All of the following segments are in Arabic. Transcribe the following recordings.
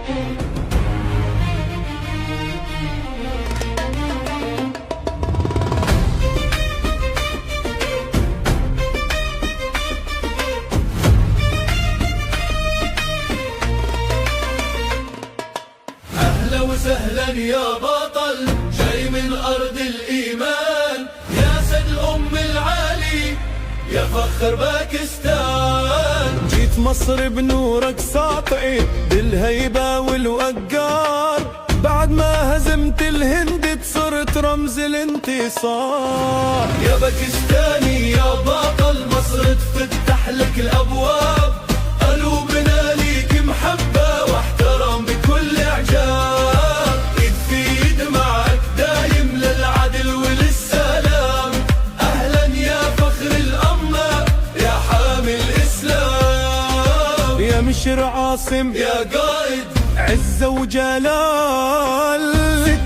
أهلا وسهلا يا بطل جاي من أرض الإيمان، يا سد الأم العالي يا فخر باكستان. جيت مصر بنورك ساطعي بالهيبة والوقار، بعد ما هزمت الهند صرت رمز الانتصار. يا باكستاني يا بطل مصر تفتح لك الأبواب، قلوبنا ليك محبة واحترام بكل إعجاب. إيد في إيد معك دايم للعدل وللسلام، أهلا يا فخر الأمة يا حامي الإسلام. يا مشر عاصم يا قائد عزة وجلال،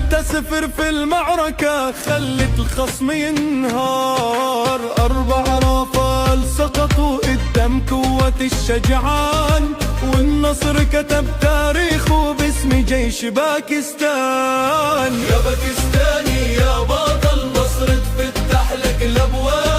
6-0 في المعركة خلت الخصم ينهار. 4 رافال سقطوا قدام قوة الشجعان، والنصر كتب تاريخه باسم جيش باكستان. يا باكستاني يا بطل مصر تفتح لك الأبواب،